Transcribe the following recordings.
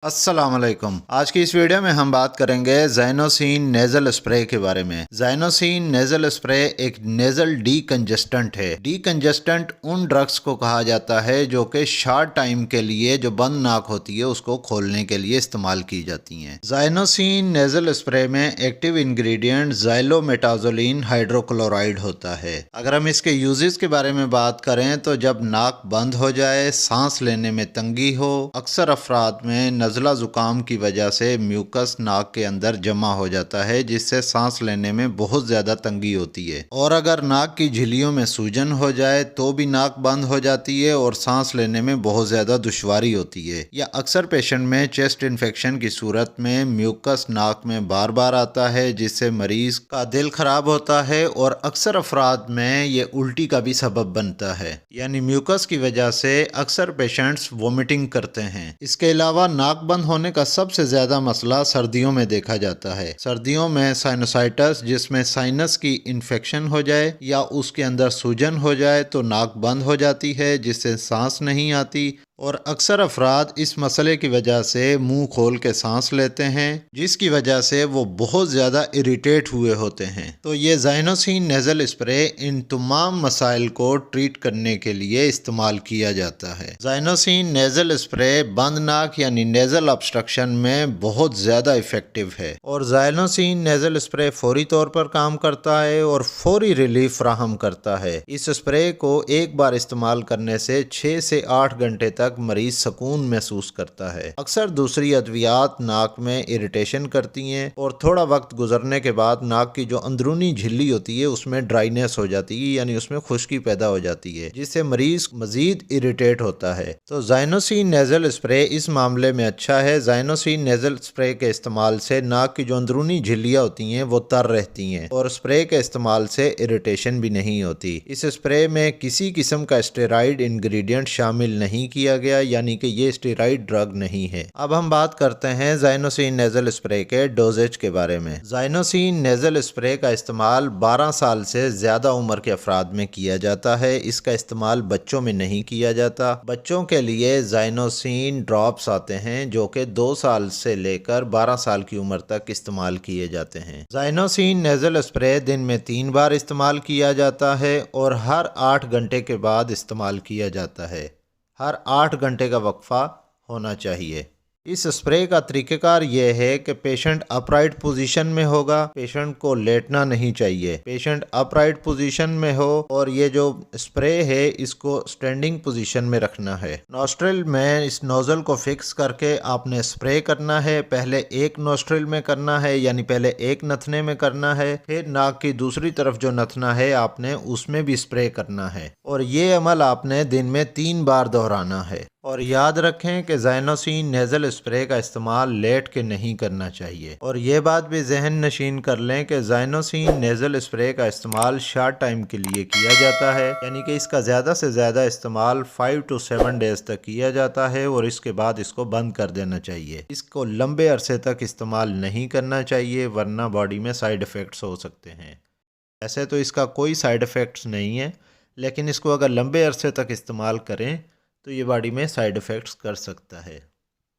अस्सलाम वालेकुम। आज की इस वीडियो में हम बात करेंगे ज़ाइनोसिन नेज़ल स्प्रे के बारे में। ज़ाइनोसिन नेज़ल स्प्रे एक नेज़ल डीकंजेस्टेंट है। डीकंजेस्टेंट उन ड्रग्स को कहा जाता है जो कि शॉर्ट टाइम के लिए जो बंद नाक होती है उसको खोलने के लिए इस्तेमाल की जाती हैं। ज़ाइनोसिन नेज़ल स्प्रे में एक्टिव इंग्रेडिएंट ज़ाइलोमेटाज़ोलिन हाइड्रोक्लोराइड होता है। अगर हम इसके यूजेस के बारे में बात करें तो जब नाक बंद हो जाए, सांस लेने में तंगी हो, अक्सर अफराद में नज़ला ज़ुकाम की वजह से म्यूकस नाक के अंदर जमा हो जाता है जिससे सांस लेने में बहुत ज़्यादा तंगी होती है। और अगर नाक की झिल्लियों में सूजन हो जाए तो भी नाक बंद हो जाती है और सांस लेने में बहुत ज़्यादा दुश्वारी होती है। या अक्सर पेशेंट में चेस्ट इन्फेक्शन की सूरत में म्यूकस नाक में बार बार आता है जिससे मरीज का दिल खराब होता है और अक्सर अफराद में ये उल्टी का भी सबब बनता है। यानी म्यूकस की वजह से अक्सर पेशेंट्स वोमिटिंग करते हैं। इसके अलावा नाक बंद होने का सबसे ज्यादा मसला सर्दियों में देखा जाता है। सर्दियों में साइनोसाइटिस जिसमें साइनस की इन्फेक्शन हो जाए या उसके अंदर सूजन हो जाए तो नाक बंद हो जाती है जिससे सांस नहीं आती और अक्सर अफराद इस मसले की वजह से मुंह खोल के सांस लेते हैं जिसकी वजह से वो बहुत ज़्यादा इरिटेट हुए होते हैं। तो ये ज़ाइनोसिन नेज़ल स्प्रे इन तमाम मसाइल को ट्रीट करने के लिए इस्तेमाल किया जाता है। ज़ाइनोसिन नेज़ल स्प्रे बंद नाक यानी नेज़ल ऑब्स्ट्रक्शन में बहुत ज़्यादा इफ़ेक्टिव है और ज़ाइनोसिन नेज़ल स्प्रे फौरी तौर पर काम करता है और फौरी रिलीफ फराहम करता है। इस स्प्रे को एक बार इस्तेमाल करने से 6 से 8 घंटे तक मरीज सुकून महसूस करता है। अक्सर दूसरी अद्वियात नाक में इरिटेशन करती हैं और थोड़ा वक्त गुजरने के बाद नाक की जो अंदरूनी झिल्ली होती है उसमें ड्राइनेस हो जाती है यानी उसमें खुश्की पैदा हो जाती है जिससे मरीज मजीद इरिटेट होता है। तो ज़ाइनोसिन नेज़ल स्प्रे इस मामले में अच्छा है। ज़ाइनोसिन नेज़ल स्प्रे के इस्तेमाल से नाक की जो अंदरूनी झिल्लियाँ होती हैं वो तर रहती हैं और स्प्रे के इस्तेमाल से इरिटेशन भी नहीं होती। इस स्प्रे में किसी किस्म का स्टेरॉइड इंग्रेडिएंट शामिल नहीं किया गया यानी कि ये स्टेरॉइड ड्रग नहीं है। अब हम बात करते हैं ज़ाइनोसिन नेज़ल स्प्रे के डोजेज के बारे में। ज़ाइनोसिन नेज़ल स्प्रे का इस्तेमाल 12 साल से ज़्यादा उम्र के अफराद में किया जाता है। इसका इस्तेमाल बच्चों में नहीं किया जाता। बच्चों के लिए ज़ाइनोसिन ड्रॉप्स आते हैं जो कि 2 साल से लेकर 12 साल की उम्र तक इस्तेमाल किए जाते हैं। ज़ाइनोसिन नेज़ल स्प्रे दिन में 3 बार इस्तेमाल किया जाता है और हर 8 घंटे के बाद इस्तेमाल किया जाता है। हर 8 घंटे का वक्फा होना चाहिए। इस स्प्रे का तरीक़ेकार यह है कि पेशेंट अपराइट पोजीशन में होगा, पेशेंट को लेटना नहीं चाहिए, पेशेंट अपराइट पोजीशन में हो और ये जो स्प्रे है इसको स्टैंडिंग पोजीशन में रखना है। नोस्ट्रिल में इस नोजल को फिक्स करके आपने स्प्रे करना है। पहले एक नोस्ट्रिल में करना है यानी पहले एक नथने में करना है, फिर नाक की दूसरी तरफ जो नथना है आपने उसमें भी स्प्रे करना है और ये अमल आपने दिन में 3 बार दोहराना है। और याद रखें कि ज़ाइनोसिन नेज़ल स्प्रे का इस्तेमाल लेट के नहीं करना चाहिए और ये बात भी जहन नशीन कर लें कि ज़ाइनोसिन नेज़ल स्प्रे का इस्तेमाल शॉर्ट टाइम के लिए किया जाता है यानी कि इसका ज़्यादा से ज़्यादा इस्तेमाल 5 to 7 डेज तक किया जाता है और इसके बाद इसको बंद कर देना चाहिए। इसको लंबे अरसे तक इस्तेमाल नहीं करना चाहिए वरना बॉडी में साइड इफ़ेक्ट्स हो सकते हैं। ऐसे तो इसका कोई साइड इफ़ेक्ट्स नहीं है लेकिन इसको अगर लंबे अरसे तक इस्तेमाल करें तो ये बॉडी में साइड इफ़ेक्ट्स कर सकता है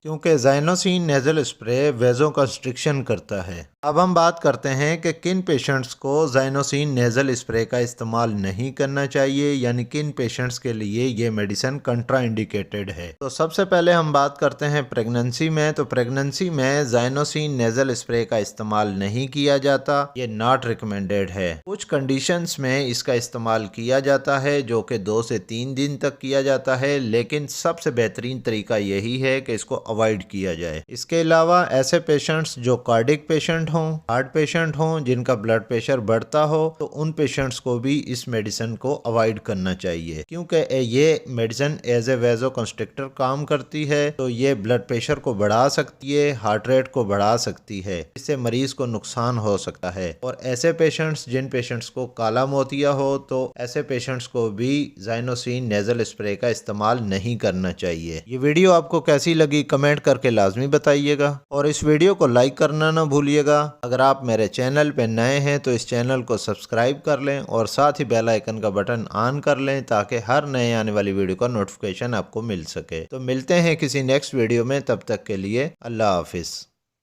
क्योंकि ज़ाइनोसिन नेज़ल स्प्रे वेज़ो कंस्ट्रिक्शन करता है। अब हम बात करते हैं कि किन पेशेंट्स को ज़ाइनोसिन नेज़ल स्प्रे का इस्तेमाल नहीं करना चाहिए यानी किन पेशेंट्स के लिए ये मेडिसिन कंट्राइंडिकेटेड है। तो सबसे पहले हम बात करते हैं प्रेगनेंसी में। तो प्रेगनेंसी में ज़ाइनोसिन नेज़ल स्प्रे का इस्तेमाल नहीं किया जाता, ये नॉट रिकमेंडेड है। कुछ कंडीशंस में इसका इस्तेमाल किया जाता है जो कि 2 से 3 दिन तक किया जाता है लेकिन सबसे बेहतरीन तरीका यही है कि इसको अवॉइड किया जाए। इसके अलावा ऐसे पेशेंट्स जो कार्डिक पेशेंट हों, हार्ट पेशेंट हों, जिनका ब्लड प्रेशर बढ़ता हो तो उन पेशेंट्स को भी इस मेडिसिन को अवॉइड करना चाहिए क्योंकि ये मेडिसिन एज ए वेज़ो कंस्ट्रिक्टर काम करती है। तो ये ब्लड प्रेशर को बढ़ा सकती है, हार्ट रेट को बढ़ा सकती है, इससे मरीज को नुकसान हो सकता है। और ऐसे पेशेंट्स जिन पेशेंट्स को काला मोतिया हो तो ऐसे पेशेंट्स को भी ज़ाइनोसिन नेज़ल स्प्रे का इस्तेमाल नहीं करना चाहिए। ये वीडियो आपको कैसी लगी کمنٹ کرके लाजमी बताइएगा और इस वीडियो को लाइक करना ना भूलिएगा। अगर आप मेरे चैनल पे नए हैं तो इस चैनल को सब्सक्राइब कर लें और साथ ही बेल आइकन का बटन ऑन कर लें ताकि हर नए आने वाली वीडियो का नोटिफिकेशन आपको मिल सके। तो मिलते हैं किसी नेक्स्ट वीडियो में, तब तक के लिए अल्लाह हाफिज़।